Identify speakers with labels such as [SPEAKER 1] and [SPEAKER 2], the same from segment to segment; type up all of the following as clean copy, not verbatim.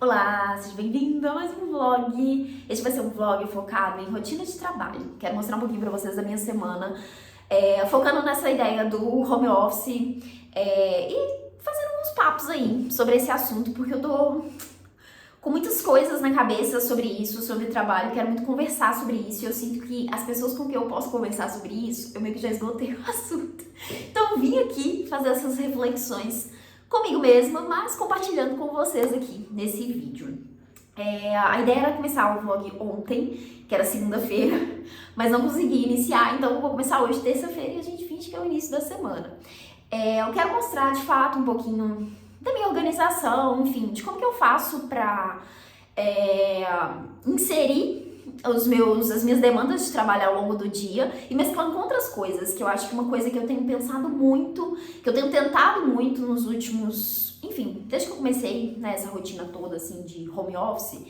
[SPEAKER 1] Olá, seja bem-vindo a mais um vlog. Este vai ser um vlog focado em rotina de trabalho. Quero mostrar um pouquinho pra vocês da minha semana, focando nessa ideia do home office e fazendo uns papos aí sobre esse assunto, porque eu tô com muitas coisas na cabeça sobre isso, sobre trabalho, quero muito conversar sobre isso e eu sinto que as pessoas com quem eu posso conversar sobre isso, eu meio que já esgotei o assunto. Então eu vim aqui fazer essas reflexões comigo mesma, mas compartilhando com vocês aqui nesse vídeo. A ideia era começar o vlog ontem, que era segunda-feira, mas não consegui iniciar, então eu vou começar hoje, terça-feira, e a gente finge que é o início da semana. Eu quero mostrar de fato um pouquinho da minha organização, enfim, de como que eu faço pra inserir as minhas demandas de trabalho ao longo do dia e mesclando com outras coisas, que eu acho que uma coisa que eu tenho pensado muito, que eu tenho tentado muito nos últimos, enfim, desde que eu comecei nessa rotina toda, assim, de home office,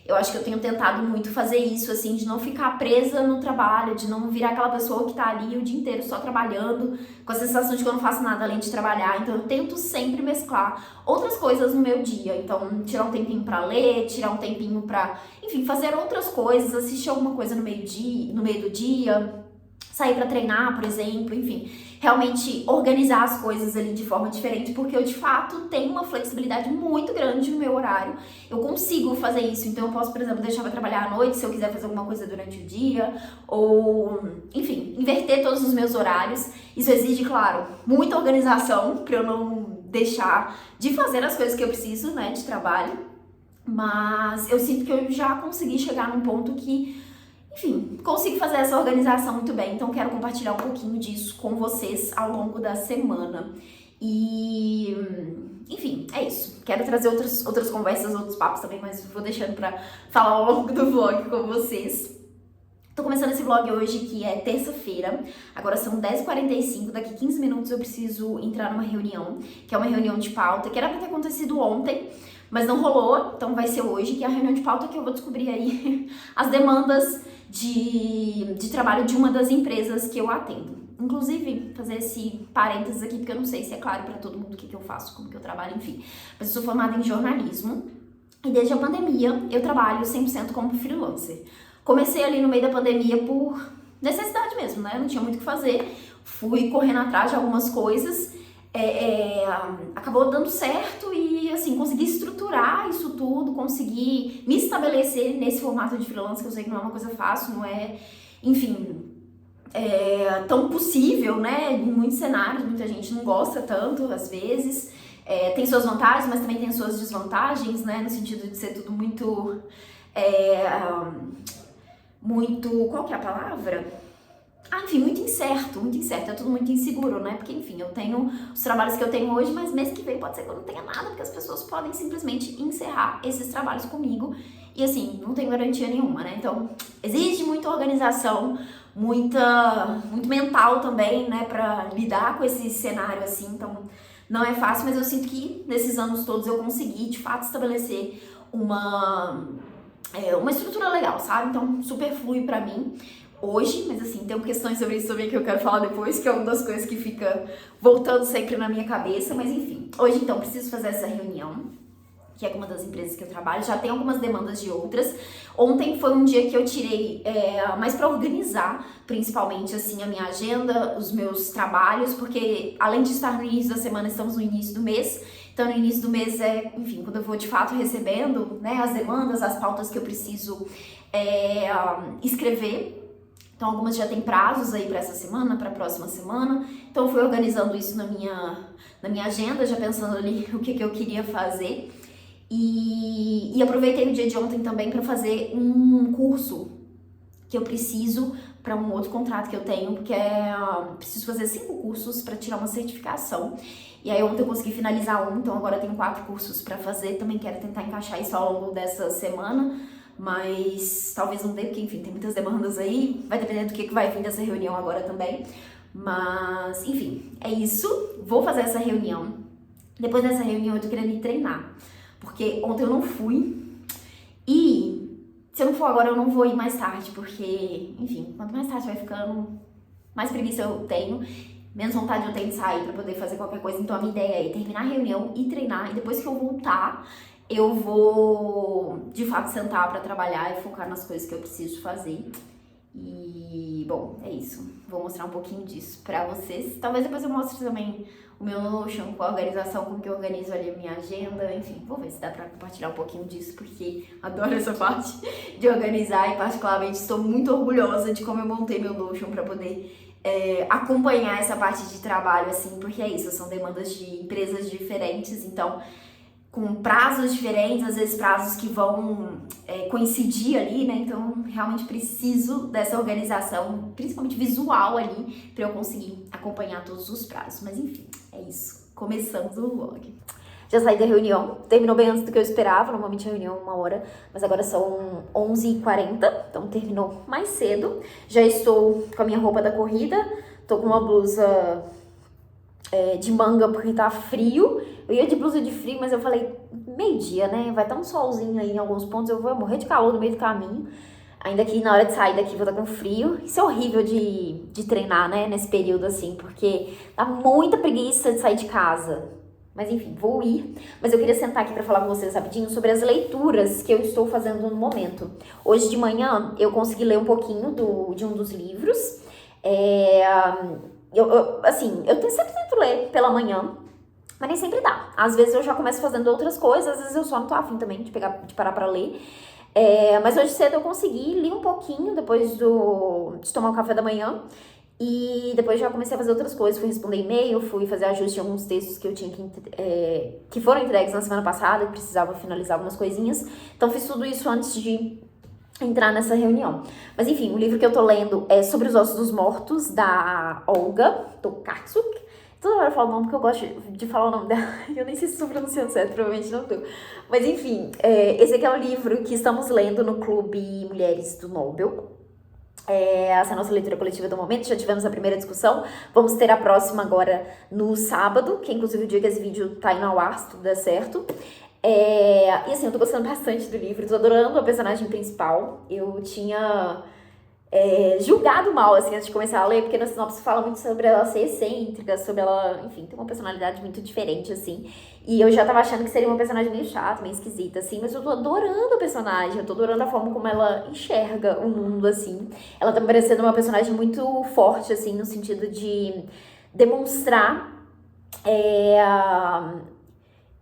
[SPEAKER 1] eu acho que eu tenho tentado muito fazer isso, assim, de não ficar presa no trabalho, de não virar aquela pessoa que tá ali o dia inteiro só trabalhando, com a sensação de que eu não faço nada além de trabalhar. Então eu tento sempre mesclar outras coisas no meu dia. Então, tirar um tempinho pra ler, tirar um tempinho pra, enfim, fazer outras coisas, assistir alguma coisa no meio do dia, sair pra treinar, por exemplo, enfim, realmente organizar as coisas ali de forma diferente, porque eu de fato tenho uma flexibilidade muito grande no meu horário, eu consigo fazer isso, então eu posso, por exemplo, deixar pra trabalhar à noite se eu quiser fazer alguma coisa durante o dia, ou, enfim, inverter todos os meus horários. Isso exige, claro, muita organização pra eu não deixar de fazer as coisas que eu preciso, né, de trabalho, mas eu sinto que eu já consegui chegar num ponto que, enfim, consigo fazer essa organização muito bem, então quero compartilhar um pouquinho disso com vocês ao longo da semana. E, enfim, é isso. Quero trazer outras conversas, outros papos também, mas vou deixando pra falar ao longo do vlog com vocês. Tô começando esse vlog hoje, que é terça-feira, agora são 10h45, daqui 15 minutos eu preciso entrar numa reunião, que é uma reunião de pauta, que era pra ter acontecido ontem, mas não rolou, então vai ser hoje, que é a reunião de pauta que eu vou descobrir aí as demandas de trabalho de uma das empresas que eu atendo. Inclusive, fazer esse parênteses aqui, porque eu não sei se é claro pra todo mundo o que eu faço, como que eu trabalho, enfim. Mas eu sou formada em jornalismo e desde a pandemia eu trabalho 100% como freelancer. Comecei ali no meio da pandemia por necessidade mesmo, né? Eu não tinha muito o que fazer, fui correndo atrás de algumas coisas, acabou dando certo e, assim, consegui estruturar isso tudo, consegui me estabelecer nesse formato de freelance, que eu sei que não é uma coisa fácil, não é, enfim, tão possível, né? Em muitos cenários, muita gente não gosta tanto, às vezes, tem suas vantagens, mas também tem suas desvantagens, né? No sentido de ser tudo muito, qual que é a palavra? Enfim, muito incerto, é tudo muito inseguro, né? Porque, enfim, eu tenho os trabalhos que eu tenho hoje, mas mês que vem pode ser que eu não tenha nada, porque as pessoas podem simplesmente encerrar esses trabalhos comigo e, assim, não tenho garantia nenhuma, né? Então, exige muita organização, muito mental também, né, pra lidar com esse cenário, assim, então não é fácil, mas eu sinto que nesses anos todos eu consegui, de fato, estabelecer uma estrutura legal, sabe? Então, super flui pra mim hoje, mas assim, tem questões sobre isso também que eu quero falar depois, que é uma das coisas que fica voltando sempre na minha cabeça, mas enfim. Hoje, então, preciso fazer essa reunião, que é com uma das empresas que eu trabalho, já tem algumas demandas de outras. Ontem foi um dia que eu tirei mais pra organizar, principalmente, assim, a minha agenda, os meus trabalhos, porque além de estar no início da semana, estamos no início do mês. Então, no início do mês enfim, quando eu vou de fato recebendo, né, as demandas, as pautas que eu preciso escrever. Então, algumas já tem prazos aí pra essa semana, pra próxima semana. Então, eu fui organizando isso na minha agenda, já pensando ali o que eu queria fazer. E aproveitei o dia de ontem também pra fazer um curso que eu preciso para um outro contrato que eu tenho, porque preciso fazer 5 cursos para tirar uma certificação. E aí ontem eu consegui finalizar então agora eu tenho 4 cursos para fazer. Também quero tentar encaixar isso ao longo dessa semana, mas talvez não dê, porque enfim, tem muitas demandas aí, vai depender do que vai vir dessa reunião agora também. Mas, enfim, é isso. Vou fazer essa reunião. Depois dessa reunião eu tô querendo ir treinar, porque ontem eu não fui e se eu não for agora, eu não vou ir mais tarde, porque, enfim, quanto mais tarde vai ficando, mais preguiça eu tenho, menos vontade eu tenho de sair pra poder fazer qualquer coisa. Então a minha ideia é terminar a reunião e treinar, e depois que eu voltar, eu vou de fato sentar pra trabalhar e focar nas coisas que eu preciso fazer. E, bom, é isso. Vou mostrar um pouquinho disso pra vocês. Talvez depois eu mostre também o meu Notion com a organização, como que eu organizo ali a minha agenda. Enfim, vou ver se dá pra compartilhar um pouquinho disso, porque adoro essa parte de organizar e particularmente estou muito orgulhosa de como eu montei meu Notion pra poder acompanhar essa parte de trabalho, assim, porque é isso, são demandas de empresas diferentes, então com prazos diferentes, às vezes prazos que vão coincidir ali, né? Então, realmente preciso dessa organização, principalmente visual ali, pra eu conseguir acompanhar todos os prazos. Mas enfim, é isso. Começamos o vlog. Já saí da reunião, terminou bem antes do que eu esperava, normalmente a reunião é 1 hora, mas agora são 11h40, então terminou mais cedo. Já estou com a minha roupa da corrida, tô com uma blusa de manga porque tá frio. Eu ia de blusa de frio, mas eu falei, meio-dia, né? Vai estar um solzinho aí em alguns pontos, eu vou morrer de calor no meio do caminho. Ainda que na hora de sair daqui vou estar com frio. Isso é horrível de treinar, né? Nesse período assim, porque dá muita preguiça de sair de casa. Mas enfim, vou ir. Mas eu queria sentar aqui pra falar com vocês rapidinho sobre as leituras que eu estou fazendo no momento. Hoje de manhã eu consegui ler um pouquinho de um dos livros. Eu sempre tento ler pela manhã, mas nem sempre dá. Às vezes eu já começo fazendo outras coisas, às vezes eu só não tô afim também de parar pra ler. Mas hoje cedo eu consegui, li um pouquinho depois de tomar o café da manhã. E depois já comecei a fazer outras coisas, fui responder e-mail, fui fazer ajuste em alguns textos que eu tinha que foram entregues na semana passada, que precisava finalizar algumas coisinhas. Então fiz tudo isso antes de entrar nessa reunião. Mas enfim, o livro que eu tô lendo é Sobre os Ossos dos Mortos, da Olga Tokarczuk. Toda hora eu falo o nome porque eu gosto de falar o nome dela. Eu nem sei se estou pronunciando certo, provavelmente não tô. Mas enfim, esse aqui é o livro que estamos lendo no Clube Mulheres do Nobel. Essa é a nossa leitura coletiva do momento, já tivemos a primeira discussão, vamos ter a próxima agora no sábado, que é inclusive o dia que esse vídeo tá indo ao ar, se tudo der certo. E assim, eu tô gostando bastante do livro, tô adorando a personagem principal. Eu tinha julgado mal, assim, antes de começar a ler, porque na sinopse fala muito sobre ela ser excêntrica, sobre ela, enfim, ter uma personalidade muito diferente, assim. E eu já tava achando que seria uma personagem meio chata, meio esquisita, assim, mas eu tô adorando a personagem, eu tô adorando a forma como ela enxerga o mundo, assim. Ela tá me parecendo uma personagem muito forte, assim, no sentido de demonstrar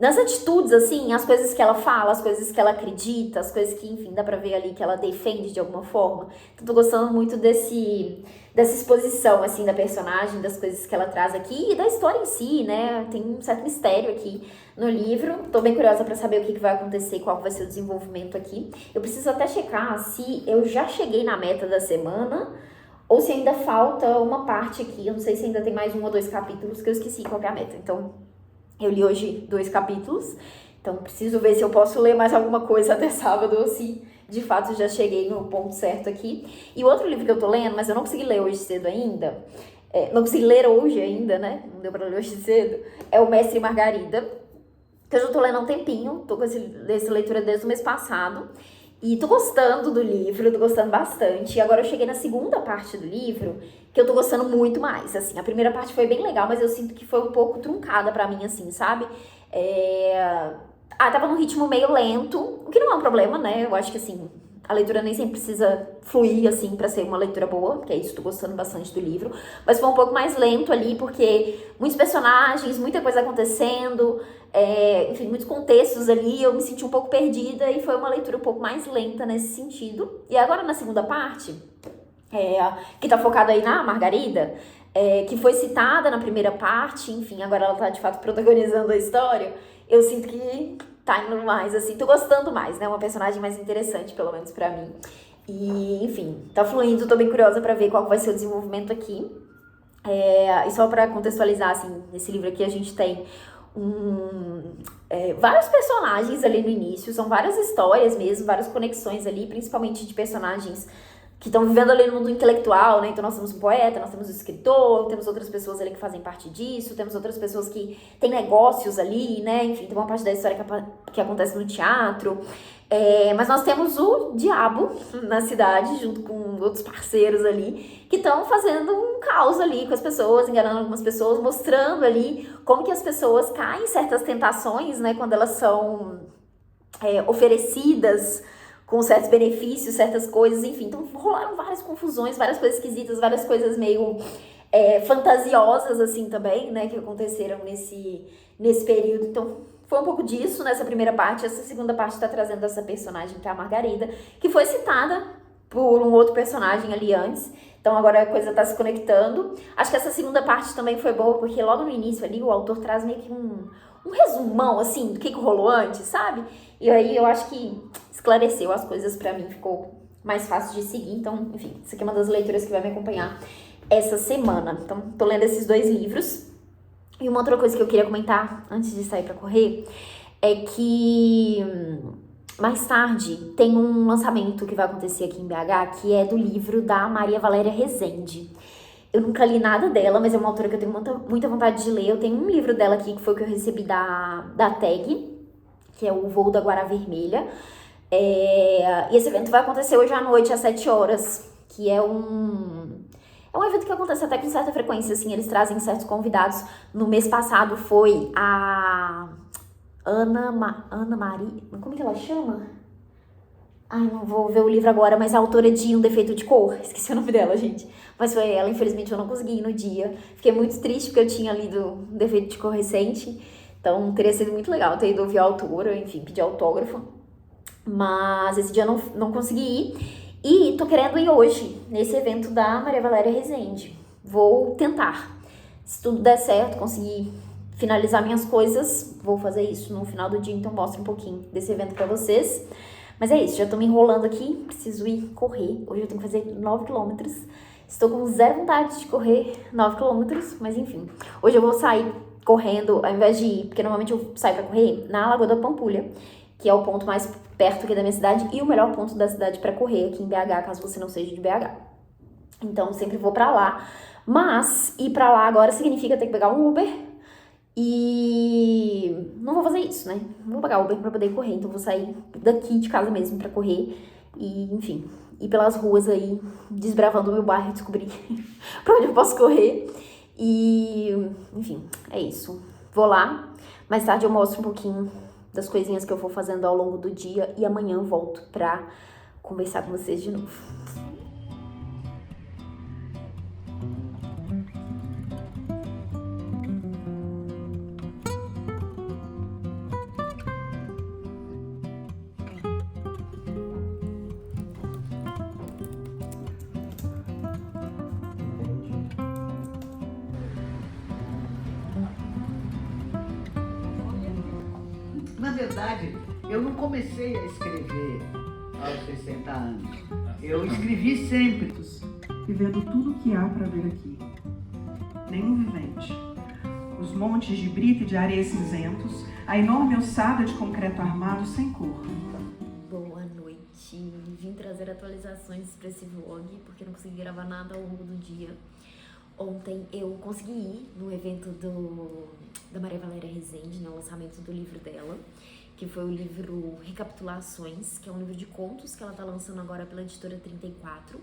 [SPEAKER 1] nas atitudes, assim, as coisas que ela fala, as coisas que ela acredita, as coisas que, enfim, dá pra ver ali que ela defende de alguma forma. Então, tô gostando muito dessa exposição, assim, da personagem, das coisas que ela traz aqui e da história em si, né? Tem um certo mistério aqui no livro. Tô bem curiosa pra saber o que vai acontecer, qual vai ser o desenvolvimento aqui. Eu preciso até checar se eu já cheguei na meta da semana ou se ainda falta uma parte aqui. Eu não sei se ainda tem mais 1 ou 2 capítulos, que eu esqueci qual é a meta. Então, eu li hoje 2 capítulos, então preciso ver se eu posso ler mais alguma coisa até sábado ou se de fato já cheguei no ponto certo aqui. E o outro livro que eu tô lendo, mas eu não consegui ler hoje cedo ainda, não consegui ler hoje ainda, né? Não deu pra ler hoje cedo, é o Mestre e Margarida, que eu já tô lendo há um tempinho, tô com essa leitura desde o mês passado. E tô gostando do livro, tô gostando bastante. E agora eu cheguei na segunda parte do livro, que eu tô gostando muito mais, assim. A primeira parte foi bem legal, mas eu sinto que foi um pouco truncada pra mim, assim, sabe? Tava num ritmo meio lento, o que não é um problema, né? Eu acho que, assim, a leitura nem sempre precisa fluir, assim, pra ser uma leitura boa, que é isso, tô gostando bastante do livro. Mas foi um pouco mais lento ali, porque muitos personagens, muita coisa acontecendo, enfim, muitos contextos ali, eu me senti um pouco perdida e foi uma leitura um pouco mais lenta nesse sentido. E agora, na segunda parte, que tá focada aí na Margarida, que foi citada na primeira parte, enfim, agora ela tá, de fato, protagonizando a história, eu sinto que tá indo mais, assim, tô gostando mais, né? Uma personagem mais interessante, pelo menos pra mim. E, enfim, tá fluindo, tô bem curiosa pra ver qual vai ser o desenvolvimento aqui. E só pra contextualizar, assim, nesse livro aqui a gente tem vários personagens ali no início, são várias histórias mesmo, várias conexões ali, principalmente de personagens que estão vivendo ali no mundo intelectual, né? Então nós temos um poeta, nós temos um escritor, temos outras pessoas ali que fazem parte disso, temos outras pessoas que têm negócios ali, né? Enfim, tem uma parte da história que acontece no teatro. Mas nós temos o diabo na cidade, junto com outros parceiros ali, que estão fazendo um caos ali com as pessoas, enganando algumas pessoas, mostrando ali como que as pessoas caem em certas tentações, né? Quando elas são oferecidas com certos benefícios, certas coisas, enfim. Então rolaram várias confusões, várias coisas esquisitas, várias coisas meio fantasiosas, assim, também, né, que aconteceram nesse período. Então foi um pouco disso nessa primeira parte. Essa segunda parte tá trazendo essa personagem, que é a Margarida, que foi citada por um outro personagem ali antes. Então agora a coisa tá se conectando. Acho que essa segunda parte também foi boa, porque logo no início ali o autor traz meio que um resumão, assim, do que rolou antes, sabe? E aí eu acho que esclareceu as coisas pra mim, ficou mais fácil de seguir. Então, enfim, isso aqui é uma das leituras que vai me acompanhar essa semana. Então, tô lendo esses 2 livros. E uma outra coisa que eu queria comentar antes de sair pra correr é que mais tarde tem um lançamento que vai acontecer aqui em BH, que é do livro da Maria Valéria Rezende. Eu nunca li nada dela, mas é uma autora que eu tenho muita vontade de ler. Eu tenho um livro dela aqui, que foi o que eu recebi da TAG, que é o Voo da Guará Vermelha. E esse evento vai acontecer hoje à noite, às 7 horas, que é um evento que acontece até com certa frequência, assim, eles trazem certos convidados. No mês passado foi a Ana Maria, como que ela chama? Ai, não vou ver o livro agora, mas a autora de Um Defeito de Cor, esqueci o nome dela, gente. Mas foi ela, infelizmente eu não consegui ir no dia. Fiquei muito triste porque eu tinha lido Um Defeito de Cor recente, então teria sido muito legal ter ido ouvir a autora, enfim, pedir autógrafo. Mas esse dia eu não consegui ir. E tô querendo ir hoje, nesse evento da Maria Valéria Rezende. Vou tentar. Se tudo der certo, conseguir finalizar minhas coisas, vou fazer isso no final do dia, então mostro um pouquinho desse evento pra vocês. Mas é isso, já tô me enrolando aqui, preciso ir correr. Hoje eu tenho que fazer 9 quilômetros. Estou com zero vontade de correr 9 quilômetros, mas enfim. Hoje eu vou sair correndo, ao invés de ir, porque normalmente eu saio pra correr na Lagoa da Pampulha, que é o ponto mais perto aqui da minha cidade e o melhor ponto da cidade pra correr aqui em BH, caso você não seja de BH. Então, sempre vou pra lá. Mas ir pra lá agora significa ter que pegar um Uber e não vou fazer isso, né? Não vou pagar Uber pra poder correr, então vou sair daqui de casa mesmo pra correr e, enfim, ir pelas ruas aí, desbravando o meu bairro e descobrir pra onde eu posso correr. E, enfim, é isso. Vou lá, mais tarde eu mostro um pouquinho das coisinhas que eu vou fazendo ao longo do dia e amanhã eu volto pra conversar com vocês de novo.
[SPEAKER 2] Na verdade, eu não comecei a escrever aos 60 anos. Eu escrevi sempre.
[SPEAKER 3] Vivendo tudo o que há para ver aqui. Nenhum vivente. Os montes de brita e de areia cinzentos, a enorme ossada de concreto armado sem cor.
[SPEAKER 1] Boa noite. Vim trazer atualizações para esse vlog, porque não consegui gravar nada ao longo do dia. Ontem eu consegui ir no evento da Maria Valéria Rezende, no lançamento do livro dela, que foi o livro Recapitulações, que é um livro de contos que ela tá lançando agora pela editora 34.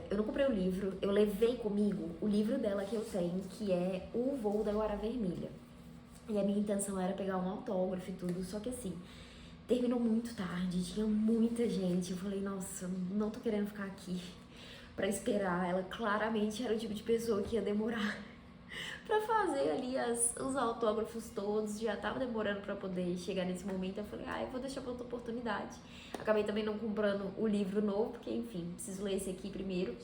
[SPEAKER 1] Eu não comprei o livro, eu levei comigo o livro dela que eu tenho, que é O Voo da Guará Vermelha. E a minha intenção era pegar um autógrafo e tudo, só que assim, terminou muito tarde, tinha muita gente. Eu falei, nossa, não tô querendo ficar aqui pra esperar. Ela claramente era o tipo de pessoa que ia demorar pra fazer ali os autógrafos todos, já tava demorando pra poder chegar nesse momento. Eu falei, eu vou deixar pra outra oportunidade. Acabei também não comprando o livro novo, porque enfim, preciso ler esse aqui primeiro.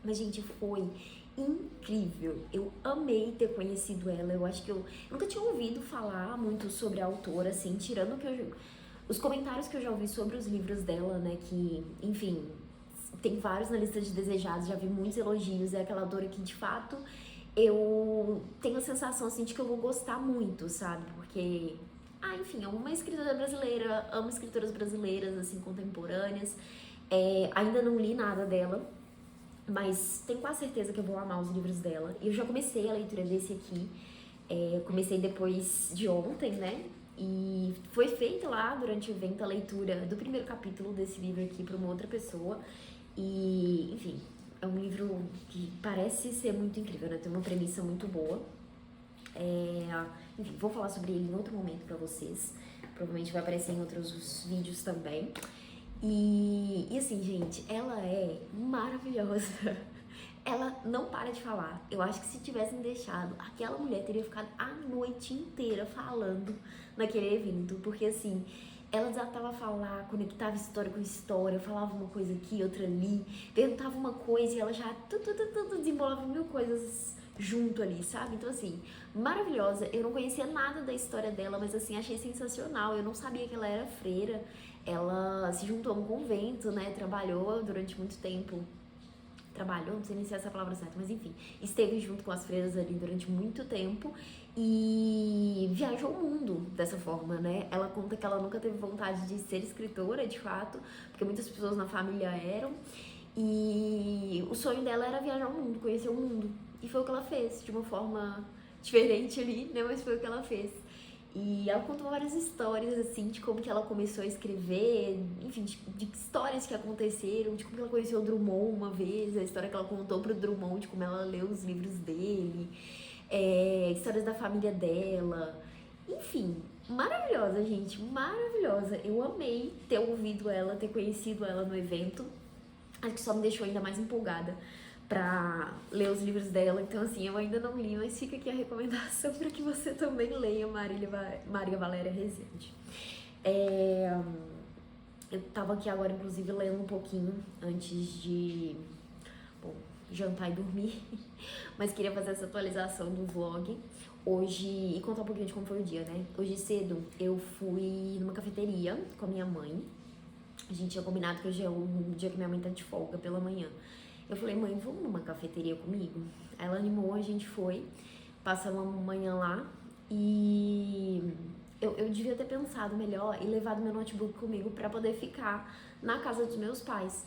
[SPEAKER 1] Mas gente, foi incrível, eu amei ter conhecido ela. Eu acho que eu nunca tinha ouvido falar muito sobre a autora, assim, tirando os comentários que eu já ouvi sobre os livros dela, né, que, enfim, tem vários na lista de desejados, já vi muitos elogios. É aquela autora que, de fato, eu tenho a sensação, assim, de que eu vou gostar muito, sabe? Porque, enfim, é uma escritora brasileira, amo escritoras brasileiras, assim, contemporâneas. Ainda não li nada dela, mas tenho quase certeza que eu vou amar os livros dela. E eu já comecei a leitura desse aqui, comecei depois de ontem, né? E foi feita lá, durante o evento, a leitura do primeiro capítulo desse livro aqui para uma outra pessoa. E, enfim, é um livro que parece ser muito incrível, né? Tem uma premissa muito boa. Enfim, vou falar sobre ele em outro momento pra vocês, provavelmente vai aparecer em outros vídeos também. E assim, gente, ela é maravilhosa. Ela não para de falar. Eu acho que se tivessem deixado, aquela mulher teria ficado a noite inteira falando naquele evento. Porque assim, ela desatava a falar, conectava história com história, falava uma coisa aqui, outra ali, perguntava uma coisa e ela já desembolava mil coisas junto ali, sabe? Então assim, maravilhosa. Eu não conhecia nada da história dela, mas assim, achei sensacional. Eu não sabia que ela era freira. Ela se juntou a um convento, né? Trabalhou durante muito tempo. Trabalhou, não sei nem se é essa a palavra certa, mas enfim, esteve junto com as freiras ali durante muito tempo e viajou o mundo dessa forma, né? Ela conta que ela nunca teve vontade de ser escritora, de fato, porque muitas pessoas na família eram, e o sonho dela era viajar o mundo, conhecer o mundo, e foi o que ela fez, de uma forma diferente ali, né? Mas foi o que ela fez. E ela contou várias histórias, assim, de como que ela começou a escrever, enfim, de histórias que aconteceram, de como ela conheceu o Drummond uma vez, a história que ela contou pro Drummond, de como ela leu os livros dele, histórias da família dela, enfim, maravilhosa, gente, maravilhosa. Eu amei ter ouvido ela, ter conhecido ela no evento, acho que só me deixou ainda mais empolgada pra ler os livros dela. Então assim, eu ainda não li, mas fica aqui a recomendação para que você também leia Maria Valéria Rezende. Eu tava aqui agora, inclusive, lendo um pouquinho antes de jantar e dormir, mas queria fazer essa atualização do vlog hoje e contar um pouquinho de como foi o dia, né? Hoje cedo eu fui numa cafeteria com a minha mãe. A gente tinha combinado que hoje é um dia que minha mãe tá de folga pela manhã. Eu falei, mãe, vamos numa cafeteria comigo? Ela animou, a gente foi, passamos uma manhã lá e eu devia ter pensado melhor e levado meu notebook comigo pra poder ficar na casa dos meus pais.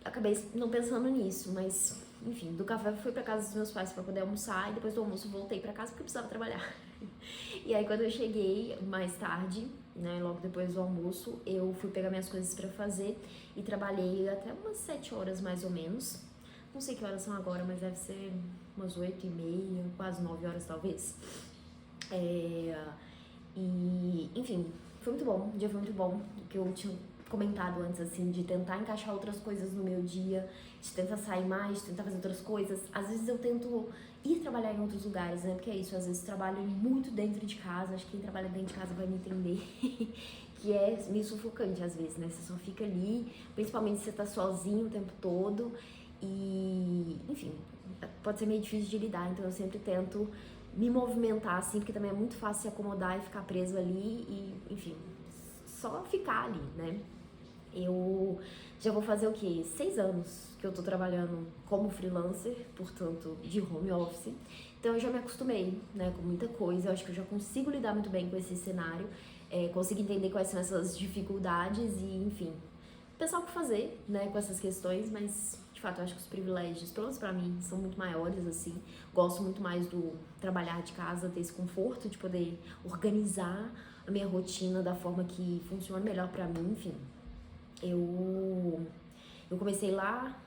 [SPEAKER 1] Acabei não pensando nisso, mas enfim, do café fui pra casa dos meus pais pra poder almoçar e depois do almoço voltei pra casa porque eu precisava trabalhar. E aí quando eu cheguei mais tarde, né, logo depois do almoço, eu fui pegar minhas coisas pra fazer e trabalhei até umas 7 horas mais ou menos. Não sei que horas são agora, mas deve ser umas 8h30, quase 9 horas talvez. E enfim, foi muito bom, o dia foi muito bom, o que eu tinha comentado antes, assim, de tentar encaixar outras coisas no meu dia, de tentar sair mais, de tentar fazer outras coisas. Às vezes eu tento ir trabalhar em outros lugares, né, porque é isso, às vezes trabalho muito dentro de casa, acho que quem trabalha dentro de casa vai me entender, que é meio sufocante às vezes, né, você só fica ali, principalmente se você tá sozinho o tempo todo, e, enfim, pode ser meio difícil de lidar, então eu sempre tento me movimentar, assim, porque também é muito fácil se acomodar e ficar preso ali e, enfim, só ficar ali, né. Eu já vou fazer o quê? 6 anos que eu tô trabalhando como freelancer, portanto, de home office. Então eu já me acostumei, né, com muita coisa. Eu acho que eu já consigo lidar muito bem com esse cenário, consigo entender quais são essas dificuldades e, enfim, pensar o que fazer, né, com essas questões, mas de fato eu acho que os privilégios, pelo menos pra mim, são muito maiores, assim. Gosto muito mais do trabalhar de casa, ter esse conforto de poder organizar a minha rotina da forma que funciona melhor pra mim, enfim. Eu comecei lá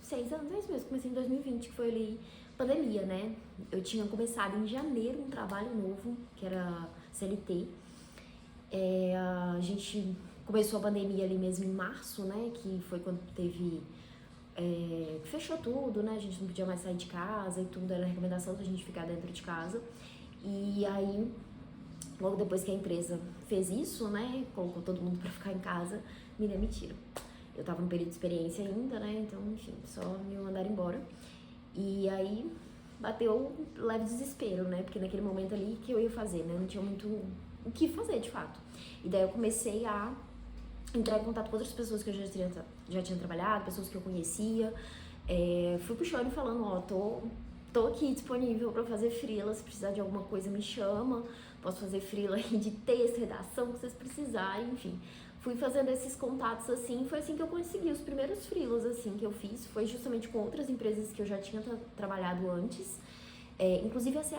[SPEAKER 1] 6 anos, é isso mesmo, comecei em 2020, que foi ali pandemia, né? Eu tinha começado em janeiro um trabalho novo, que era CLT. A gente começou a pandemia ali mesmo em março, né? Que foi quando teve... fechou tudo, né? A gente não podia mais sair de casa e tudo, era a recomendação da gente ficar dentro de casa. E aí, logo depois que a empresa fez isso, né? Colocou todo mundo pra ficar em casa, me demitiram. Eu tava no período de experiência ainda, né? Então, enfim, só me mandaram embora. E aí, bateu um leve desespero, né? Porque naquele momento ali, o que eu ia fazer, né? Não tinha muito o que fazer, de fato. E daí eu comecei a entrar em contato com outras pessoas que eu já tinha trabalhado, pessoas que eu conhecia. Fui puxando e falando, ó, tô aqui disponível pra fazer freela, se precisar de alguma coisa me chama, posso fazer freela aí de texto, redação, o que vocês precisarem, enfim. Fui fazendo esses contatos assim, foi assim que eu consegui os primeiros freelas assim que eu fiz, foi justamente com outras empresas que eu já tinha trabalhado antes. Inclusive essa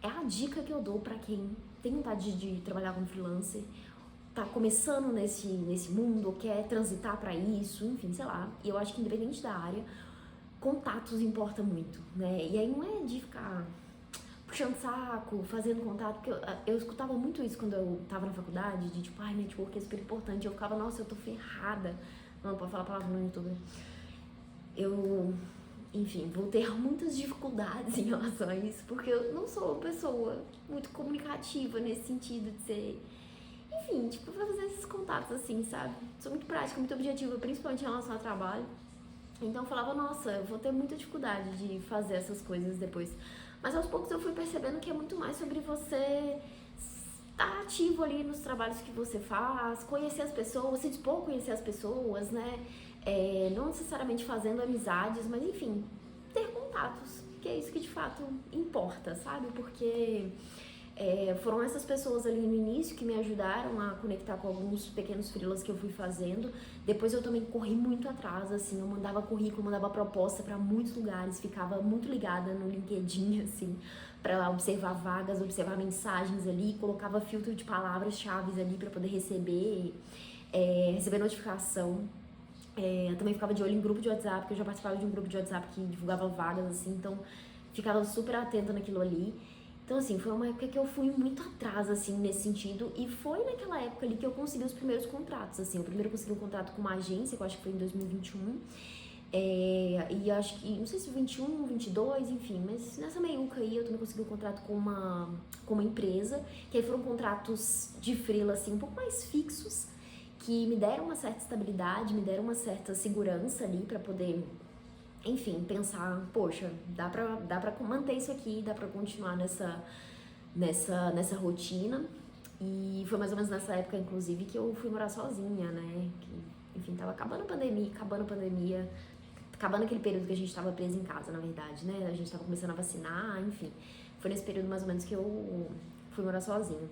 [SPEAKER 1] é a dica que eu dou pra quem tem vontade de trabalhar como freelancer, tá começando nesse mundo, quer transitar pra isso, enfim, sei lá. E eu acho que independente da área, contatos importa muito, né? E aí não é de ficar puxando saco, fazendo contato, porque eu escutava muito isso quando eu tava na faculdade, de tipo, ai, network é super importante. Eu ficava, nossa, eu tô ferrada. Não pode falar palavra no YouTube. Enfim, vou ter muitas dificuldades em relação a isso, porque eu não sou uma pessoa muito comunicativa nesse sentido de ser... Enfim, tipo, pra fazer esses contatos assim, sabe? Sou muito prática, muito objetiva, principalmente em relação ao trabalho. Então eu falava, nossa, eu vou ter muita dificuldade de fazer essas coisas depois. Mas aos poucos eu fui percebendo que é muito mais sobre você estar ativo ali nos trabalhos que você faz, conhecer as pessoas, se dispor a conhecer as pessoas, né? Não necessariamente fazendo amizades, mas enfim, ter contatos, que é isso que de fato importa, sabe? Porque foram essas pessoas ali no início que me ajudaram a conectar com alguns pequenos freelas que eu fui fazendo. Depois eu também corri muito atrás, assim, eu mandava currículo, mandava proposta para muitos lugares, ficava muito ligada no LinkedIn, assim, para observar vagas, observar mensagens ali, colocava filtro de palavras-chave ali para poder receber notificação. Eu também ficava de olho em grupo de WhatsApp, porque eu já participava de um grupo de WhatsApp que divulgava vagas, assim, então ficava super atenta naquilo ali. Então, assim, foi uma época que eu fui muito atrás, assim, nesse sentido, e foi naquela época ali que eu consegui os primeiros contratos, assim. Eu primeiro consegui um contrato com uma agência, que eu acho que foi em 2021, e acho que, não sei se 21, 22, enfim, mas nessa meiuca aí eu também consegui um contrato com uma empresa, que aí foram contratos de freela, assim, um pouco mais fixos, que me deram uma certa estabilidade, me deram uma certa segurança ali pra poder... Enfim, pensar, poxa, dá pra manter isso aqui, dá pra continuar nessa rotina. E foi mais ou menos nessa época, inclusive, que eu fui morar sozinha, né? Enfim, tava acabando a pandemia, acabando aquele período que a gente tava preso em casa, na verdade, né? A gente tava começando a vacinar, enfim. Foi nesse período mais ou menos que eu fui morar sozinha.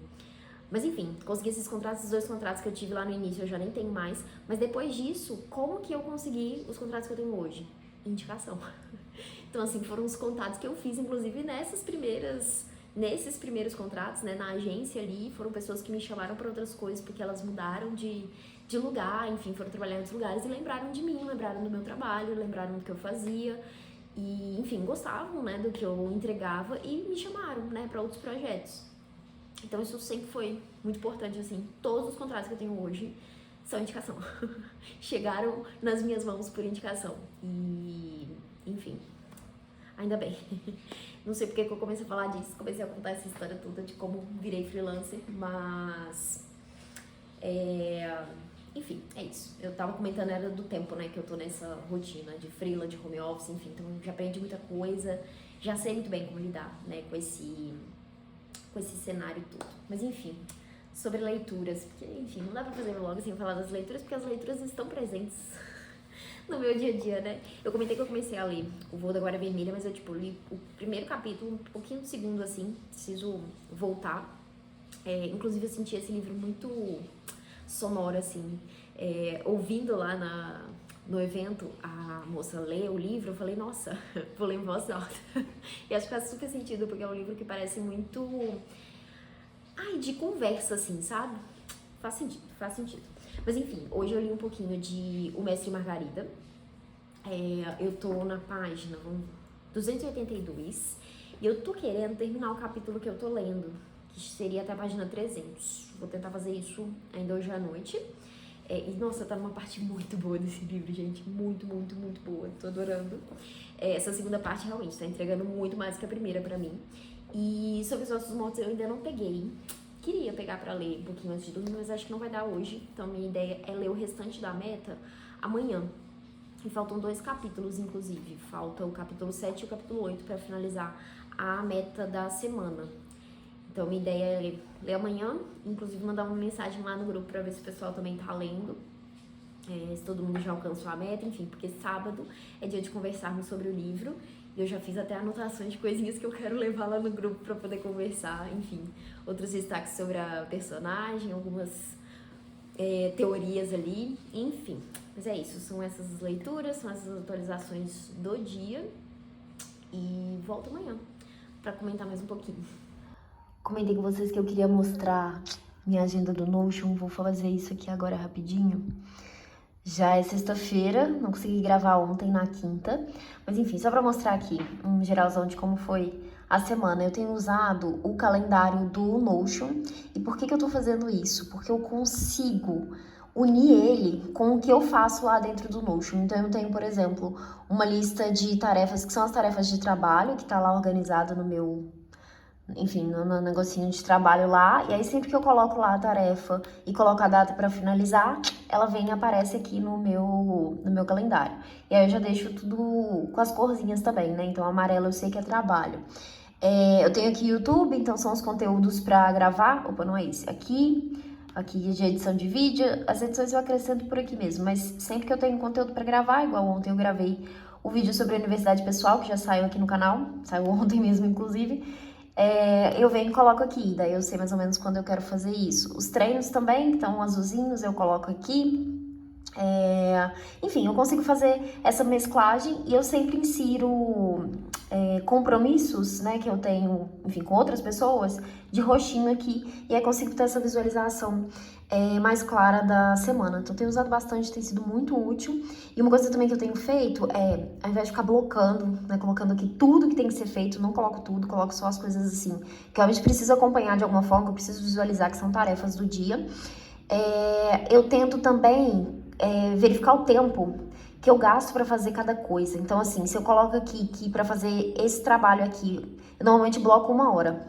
[SPEAKER 1] Mas enfim, consegui esses dois contratos que eu tive lá no início, eu já nem tenho mais. Mas depois disso, como que eu consegui os contratos que eu tenho hoje? Indicação. Então, assim, foram os contatos que eu fiz, inclusive nesses primeiros contratos, né, na agência ali, foram pessoas que me chamaram para outras coisas, porque elas mudaram de lugar, enfim, foram trabalhar em outros lugares e lembraram de mim, lembraram do meu trabalho, lembraram do que eu fazia e, enfim, gostavam, né, do que eu entregava e me chamaram, né, para outros projetos. Então, isso sempre foi muito importante, assim, todos os contratos que eu tenho hoje são indicação. Chegaram nas minhas mãos por indicação. E, enfim, ainda bem. Não sei porque que eu comecei a falar disso, comecei a contar essa história toda de como virei freelancer, mas... enfim, é isso. Eu tava comentando, era do tempo, né, que eu tô nessa rotina de freela, de home office, enfim, então já aprendi muita coisa, já sei muito bem como lidar, né, com esse cenário todo. Mas, enfim... Sobre leituras, porque, enfim, não dá pra fazer vlog sem falar das leituras, porque as leituras estão presentes no meu dia a dia, né? Eu comentei que eu comecei a ler O Voo da Guarda Vermelha, mas eu, tipo, li o primeiro capítulo, um pouquinho do segundo, assim, preciso voltar. Inclusive, eu senti esse livro muito sonoro, assim, ouvindo lá no evento, a moça lê o livro, eu falei, nossa, vou ler em voz alta. E acho que faz super sentido, porque é um livro que parece muito... de conversa, assim, sabe? Faz sentido. Mas enfim, hoje eu li um pouquinho de O Mestre e Margarida. Eu tô na página 282 e eu tô querendo terminar o capítulo que eu tô lendo, que seria até a página 300. Vou tentar fazer isso ainda hoje à noite. E, nossa, tá numa parte muito boa desse livro, gente. Muito, muito, muito boa. Tô adorando. Essa segunda parte realmente tá entregando muito mais que a primeira pra mim. E sobre os Ossos Mortos eu ainda não peguei. Queria pegar pra ler um pouquinho antes de dormir, mas acho que não vai dar hoje. Então minha ideia é ler o restante da meta amanhã. E faltam 2 capítulos, inclusive. Falta o capítulo 7 e o capítulo 8 pra finalizar a meta da semana. Então minha ideia é ler amanhã, inclusive mandar uma mensagem lá no grupo pra ver se o pessoal também tá lendo. Se todo mundo já alcançou a meta, enfim, porque sábado é dia de conversarmos sobre o livro. Eu já fiz até anotações de coisinhas que eu quero levar lá no grupo pra poder conversar, enfim. Outros destaques sobre a personagem, algumas teorias ali, enfim. Mas é isso, são essas leituras, são essas atualizações do dia. E volto amanhã pra comentar mais um pouquinho. Comentei com vocês que eu queria mostrar minha agenda do Notion, vou fazer isso aqui agora rapidinho. Já é sexta-feira, não consegui gravar ontem na quinta, mas enfim, só pra mostrar aqui um geralzão de como foi
[SPEAKER 4] a semana. Eu tenho usado o calendário do Notion. E por que eu tô fazendo isso? Porque eu consigo unir ele com o que eu faço lá dentro do Notion. Então eu tenho, por exemplo, uma lista de tarefas que são as tarefas de trabalho, que tá lá organizada no meu, enfim, no negocinho de trabalho lá, e aí sempre que eu coloco lá a tarefa e coloco a data pra finalizar, ela vem e aparece aqui no meu calendário. E aí eu já deixo tudo com as corzinhas também, né? Então amarelo eu sei que é trabalho. Eu tenho aqui YouTube, então são os conteúdos pra gravar. Opa, não é esse. Aqui de edição de vídeo, as edições eu acrescento por aqui mesmo, mas sempre que eu tenho conteúdo pra gravar, igual ontem eu gravei o vídeo sobre a universidade pessoal, que já saiu aqui no canal, saiu ontem mesmo, inclusive, eu venho e coloco aqui, daí eu sei mais ou menos quando eu quero fazer isso. Os treinos também, que estão azulzinhos, eu coloco aqui. Enfim, eu consigo fazer essa mesclagem e eu sempre insiro compromissos, né, que eu tenho, enfim, com outras pessoas, de roxinho aqui, e aí consigo ter essa visualização mais clara da semana. Então, eu tenho usado bastante, tem sido muito útil. E uma coisa também que eu tenho feito ao invés de ficar blocando, né, colocando aqui tudo que tem que ser feito, não coloco tudo, coloco só as coisas assim, que eu realmente preciso acompanhar de alguma forma, que eu preciso visualizar que são tarefas do dia. Eu tento também verificar o tempo que eu gasto pra fazer cada coisa. Então, assim, se eu coloco aqui que pra fazer esse trabalho aqui, eu normalmente bloco 1 hora.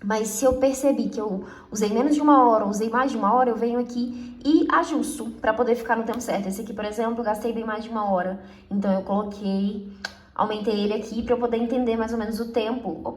[SPEAKER 4] Mas se eu percebi que eu usei menos de 1 hora, usei mais de 1 hora, eu venho aqui e ajusto pra poder ficar no tempo certo. Esse aqui, por exemplo, eu gastei bem mais de 1 hora. Então, eu aumentei ele aqui pra eu poder entender mais ou menos o tempo.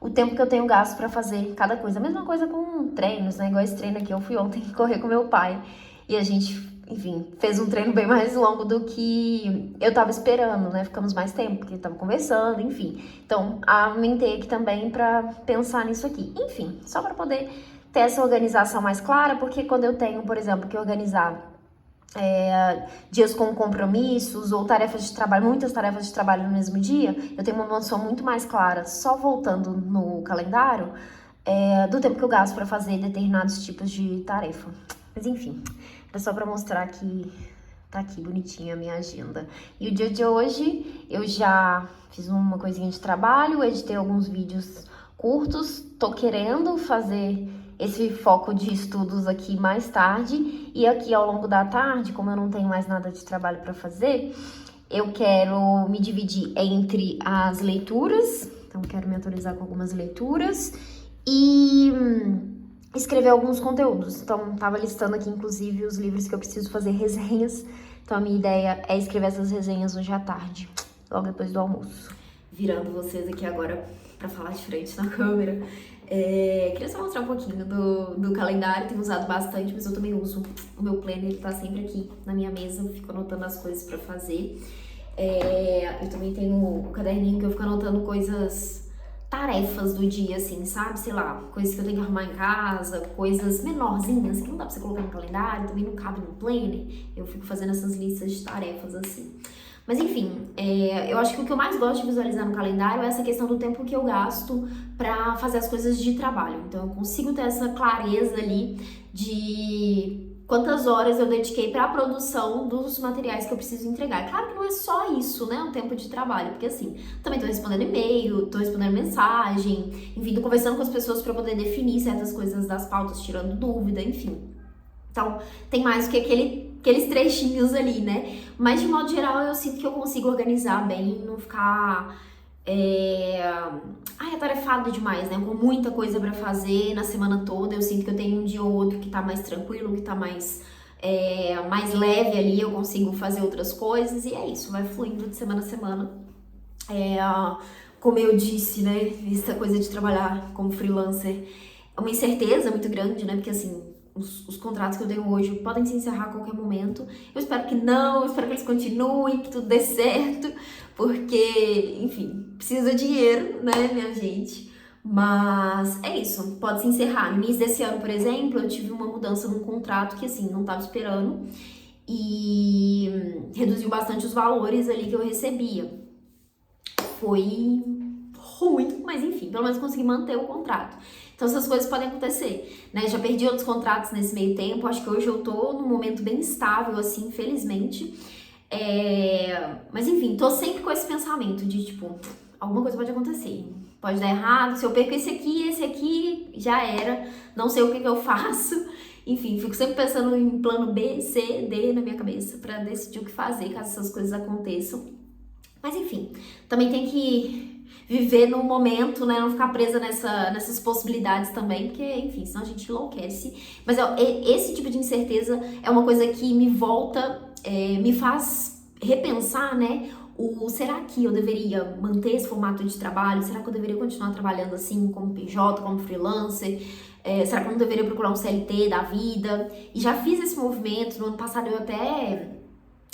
[SPEAKER 4] O tempo que eu tenho gasto pra fazer cada coisa. A mesma coisa com treinos, né? Igual esse treino aqui, eu fui ontem correr com meu pai. E a gente, enfim, fez um treino bem mais longo do que eu tava esperando, né? Ficamos mais tempo, porque tava conversando, enfim. Então, aumentei aqui também pra pensar nisso aqui. Enfim, só pra poder ter essa organização mais clara, porque quando eu tenho, por exemplo, que organizar dias com compromissos ou tarefas de trabalho, muitas tarefas de trabalho no mesmo dia, eu tenho uma noção muito mais clara, só voltando no calendário, do tempo que eu gasto pra fazer determinados tipos de tarefa. Mas enfim, era só pra mostrar que tá aqui bonitinha a minha agenda. E o dia de hoje eu já fiz uma coisinha de trabalho, editei alguns vídeos curtos, tô querendo fazer esse foco de estudos aqui mais tarde. E aqui ao longo da tarde, como eu não tenho mais nada de trabalho pra fazer, eu quero me dividir entre as leituras, então quero me atualizar com algumas leituras e escrever alguns conteúdos. Então, tava listando aqui, inclusive, os livros que eu preciso fazer resenhas. Então, a minha ideia é escrever essas resenhas hoje à tarde, logo depois do almoço.
[SPEAKER 1] Virando vocês aqui agora pra falar de frente na câmera. Queria só mostrar um pouquinho do calendário, tenho usado bastante, mas eu também uso o meu planner, ele tá sempre aqui na minha mesa, eu fico anotando as coisas pra fazer. Eu também tenho o caderninho que eu fico anotando coisas, tarefas do dia, assim, sabe? Sei lá, coisas que eu tenho que arrumar em casa, coisas menorzinhas que não dá pra você colocar no calendário, também não cabe no planner. Eu fico fazendo essas listas de tarefas, assim. Mas enfim, eu acho que o que eu mais gosto de visualizar no calendário é essa questão do tempo que eu gasto pra fazer as coisas de trabalho. Então eu consigo ter essa clareza ali de quantas horas eu dediquei pra produção dos materiais que eu preciso entregar. Claro que não é só isso, né, um tempo de trabalho, porque assim, também tô respondendo e-mail, tô respondendo mensagem, enfim, tô conversando com as pessoas pra poder definir certas coisas das pautas, tirando dúvida, enfim. Então, tem mais do que aqueles trechinhos ali, né? Mas, de modo geral, eu sinto que eu consigo organizar bem, não ficar atarefado demais, né? Com muita coisa pra fazer na semana toda. Eu sinto que eu tenho um dia ou outro que tá mais tranquilo, que tá mais leve ali, eu consigo fazer outras coisas. E é isso, vai fluindo de semana a semana. Como eu disse, né? Essa coisa de trabalhar como freelancer é uma incerteza muito grande, né? Porque, assim, os contratos que eu tenho hoje podem se encerrar a qualquer momento. Eu espero que não, eu espero que eles continuem, que tudo dê certo, porque, enfim, precisa de dinheiro, né, minha gente? Mas é isso, pode se encerrar. No início desse ano, por exemplo, eu tive uma mudança num contrato que, assim, não tava esperando e reduziu bastante os valores ali que eu recebia. Foi ruim, mas enfim, pelo menos consegui manter o contrato. Então essas coisas podem acontecer, né? Já perdi outros contratos nesse meio tempo, acho que hoje eu tô num momento bem estável, assim, infelizmente. Mas enfim, tô sempre com esse pensamento de, tipo, alguma coisa pode acontecer. pode dar errado. Se eu perco esse aqui já era, não sei o que eu faço. Enfim, fico sempre pensando em plano B, C, D na minha cabeça pra decidir o que fazer caso essas coisas aconteçam. Mas enfim, também tem que viver no momento, né? Não ficar presa nessas possibilidades também, porque, enfim, senão a gente enlouquece. Mas esse tipo de incerteza é uma coisa que me volta, me faz repensar, né? Será que eu deveria manter esse formato de trabalho? Será que eu deveria continuar trabalhando assim, como PJ, como freelancer? Será que eu não deveria procurar um CLT da vida? E já fiz esse movimento. No ano passado eu até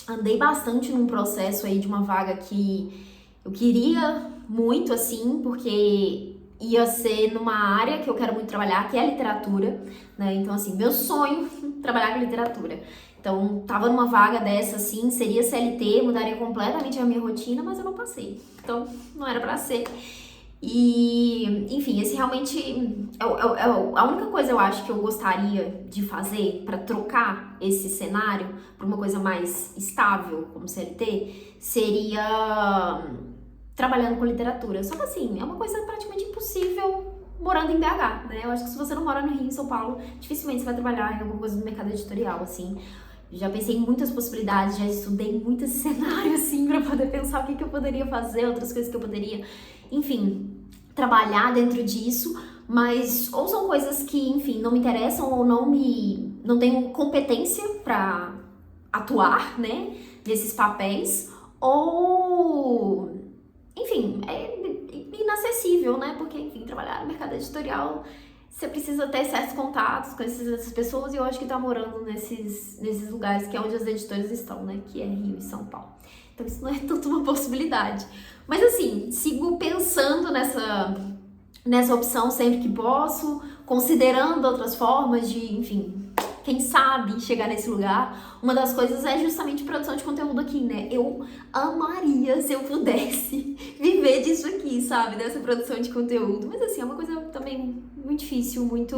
[SPEAKER 1] andei bastante num processo aí de uma vaga que eu queria muito, assim, porque ia ser numa área que eu quero muito trabalhar, que é a literatura, né? Então, assim, meu sonho é trabalhar com literatura. Então, tava numa vaga dessa, assim, seria CLT, mudaria completamente a minha rotina, mas eu não passei. Então, não era pra ser. E, enfim, esse realmente a única coisa eu acho que eu gostaria de fazer pra trocar esse cenário pra uma coisa mais estável, como CLT, seria trabalhando com literatura. Só que assim, é uma coisa praticamente impossível morando em BH, né? Eu acho que se você não mora no Rio, em São Paulo, dificilmente você vai trabalhar em alguma coisa no mercado editorial, assim. Já pensei em muitas possibilidades, já estudei muito esse cenário, assim, pra poder pensar o que eu poderia fazer, outras coisas que eu poderia, enfim, trabalhar dentro disso, mas ou são coisas que, enfim, não me interessam ou não tenho competência pra atuar, né, nesses papéis, ou, enfim, é inacessível, né, porque, enfim, trabalhar no mercado editorial, você precisa ter certos contatos com essas pessoas, e eu acho que tá morando nesses lugares que é onde as editoras estão, né, que é Rio e São Paulo. Então isso não é tanto uma possibilidade. Mas assim, sigo pensando nessa opção sempre que posso, considerando outras formas de, enfim, quem sabe chegar nesse lugar. Uma das coisas é justamente produção de conteúdo aqui, né? Eu amaria se eu pudesse viver disso aqui, sabe? Dessa produção de conteúdo. Mas assim, é uma coisa também muito difícil, muito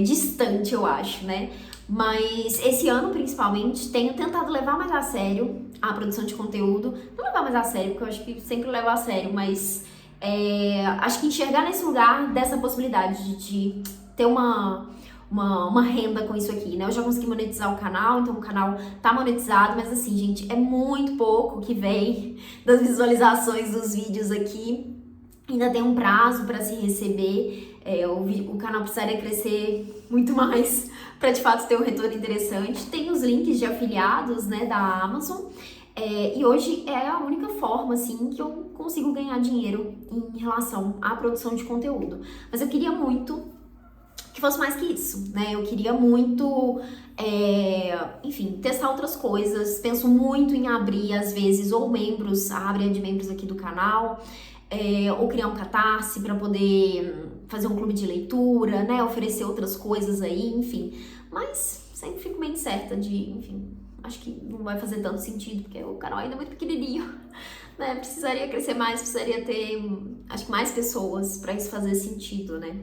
[SPEAKER 1] distante, eu acho, né? Mas esse ano, principalmente, tenho tentado levar mais a sério a produção de conteúdo. Não levar mais a sério, porque eu acho que sempre levo a sério, mas acho que enxergar nesse lugar dessa possibilidade de ter uma renda com isso aqui, né? Eu já consegui monetizar o canal, então o canal tá monetizado, mas assim, gente, é muito pouco que vem das visualizações dos vídeos aqui. Ainda tem um prazo para se receber, o canal precisaria crescer muito mais para de fato ter um retorno interessante. Tem os links de afiliados, né, da Amazon, e hoje é a única forma, assim, que eu consigo ganhar dinheiro em relação à produção de conteúdo. Mas eu queria muito que fosse mais que isso, né? Eu queria muito, enfim, testar outras coisas. Penso muito em abrir, às vezes, ou a área de membros aqui do canal, ou criar um Catarse para poder fazer um clube de leitura, né? Oferecer outras coisas aí, enfim. Mas sempre fico meio incerta enfim, acho que não vai fazer tanto sentido, porque o canal ainda é muito pequenininho, né? Precisaria crescer mais, precisaria ter, acho que mais pessoas para isso fazer sentido, né?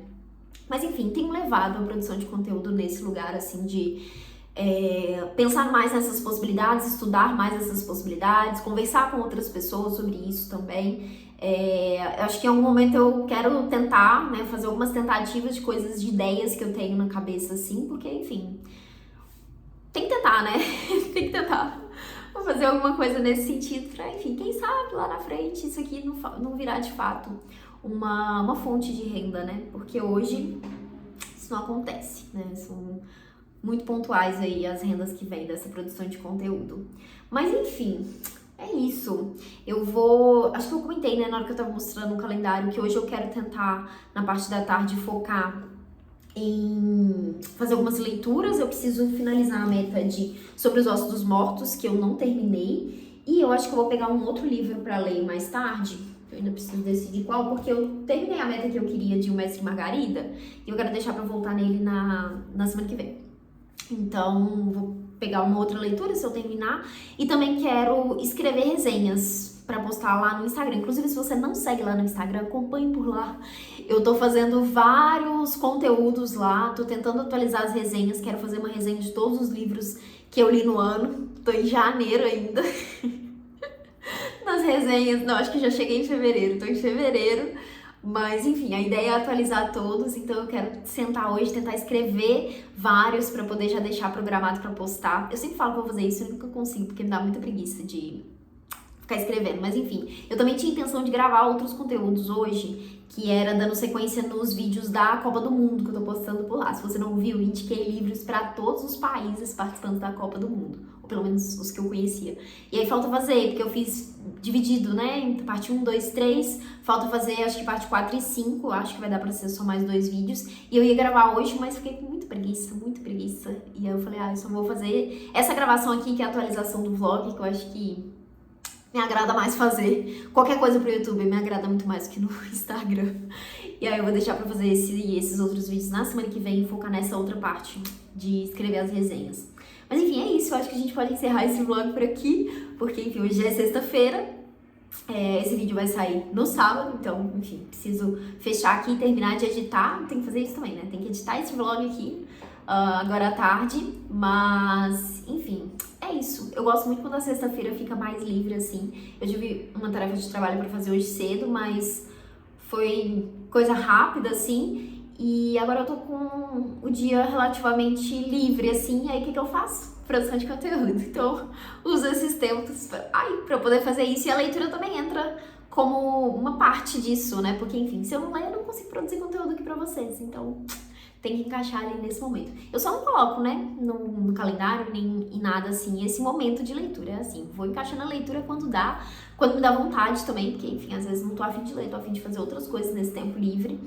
[SPEAKER 1] Mas enfim, tenho levado a produção de conteúdo nesse lugar, assim, de pensar mais nessas possibilidades, estudar mais essas possibilidades, conversar com outras pessoas sobre isso também. Acho que em algum momento eu quero tentar, né, fazer algumas tentativas de coisas, de ideias que eu tenho na cabeça, assim, porque, enfim, tem que tentar, né? Tem que tentar. Vou fazer alguma coisa nesse sentido pra, enfim, quem sabe lá na frente isso aqui não virar de fato uma fonte de renda, né? Porque hoje isso não acontece, né? São muito pontuais aí as rendas que vêm dessa produção de conteúdo. Mas enfim, é isso. Acho que eu comentei, né, na hora que eu tava mostrando o calendário, que hoje eu quero tentar, na parte da tarde, focar em fazer algumas leituras. Eu preciso finalizar a meta sobre os ossos dos mortos, que eu não terminei. E eu acho que eu vou pegar um outro livro pra ler mais tarde. Eu ainda preciso decidir qual, porque eu terminei a meta que eu queria de O Mestre e Margarida, e eu quero deixar pra voltar nele na semana que vem. Então, vou pegar uma outra leitura se eu terminar. E também quero escrever resenhas pra postar lá no Instagram. Inclusive, se você não segue lá no Instagram, acompanhe por lá. Eu tô fazendo vários conteúdos lá, tô tentando atualizar as resenhas. Quero fazer uma resenha de todos os livros que eu li no ano. Tô em janeiro ainda. Nas resenhas. Não, acho que já cheguei em fevereiro, tô em fevereiro. Mas enfim, a ideia é atualizar todos, então eu quero sentar hoje, tentar escrever vários pra poder já deixar programado pra postar. Eu sempre falo que vou fazer isso, eu nunca consigo, porque me dá muita preguiça de ficar escrevendo, mas enfim. Eu também tinha intenção de gravar outros conteúdos hoje, que era dando sequência nos vídeos da Copa do Mundo que eu tô postando por lá. Se você não viu, indiquei livros pra todos os países participantes da Copa do Mundo, ou pelo menos os que eu conhecia. E aí falta fazer, porque eu fiz dividido, né, em parte 1, 2, 3, falta fazer acho que parte 4 e 5, acho que vai dar pra ser só mais 2 vídeos, e eu ia gravar hoje, mas fiquei com muita preguiça, e aí eu falei, eu só vou fazer essa gravação aqui, que é a atualização do vlog, que eu acho que me agrada mais fazer. Qualquer coisa pro YouTube me agrada muito mais que no Instagram. E aí eu vou deixar pra fazer esses outros vídeos na semana que vem e focar nessa outra parte de escrever as resenhas. Mas enfim, é isso. Eu acho que a gente pode encerrar esse vlog por aqui, porque enfim, hoje é sexta-feira. Esse vídeo vai sair no sábado, então, enfim, preciso fechar aqui e terminar de editar. Tem que fazer isso também, né? Tem que editar esse vlog aqui agora à tarde, mas, enfim, é isso. Eu gosto muito quando a sexta-feira fica mais livre, assim. Eu tive uma tarefa de trabalho pra fazer hoje cedo, mas foi coisa rápida, assim. E agora eu tô com o dia relativamente livre, assim, e aí o que eu faço? Produção de conteúdo. Então, uso esses tempos pra poder fazer isso. E a leitura também entra como uma parte disso, né? Porque, enfim, se eu não ler, eu não consigo produzir conteúdo aqui pra vocês. Então, tem que encaixar ali nesse momento. Eu só não coloco, né, no calendário, nem em nada, assim, esse momento de leitura. É assim, vou encaixando a leitura quando dá, quando me dá vontade também, porque, enfim, às vezes não tô a fim de ler, tô a fim de fazer outras coisas nesse tempo livre.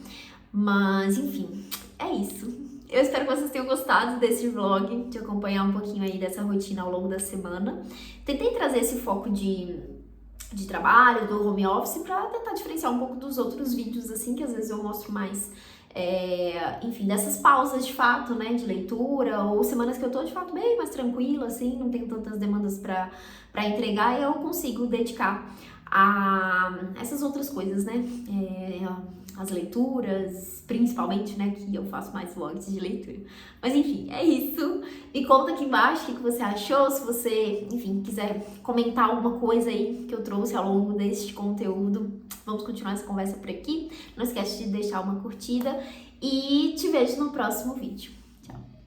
[SPEAKER 1] Mas, enfim, é isso. Eu espero que vocês tenham gostado desse vlog, de acompanhar um pouquinho aí dessa rotina ao longo da semana. Tentei trazer esse foco de trabalho, do home office, pra tentar diferenciar um pouco dos outros vídeos, assim, que às vezes eu mostro mais, enfim, dessas pausas de fato, né, de leitura, ou semanas que eu tô de fato bem mais tranquila, assim, não tenho tantas demandas pra entregar, e eu consigo dedicar a essas outras coisas, né, as leituras, principalmente, né, que eu faço mais vlogs de leitura. Mas enfim, é isso. Me conta aqui embaixo o que você achou, se você, enfim, quiser comentar alguma coisa aí que eu trouxe ao longo deste conteúdo. Vamos continuar essa conversa por aqui. Não esquece de deixar uma curtida e te vejo no próximo vídeo.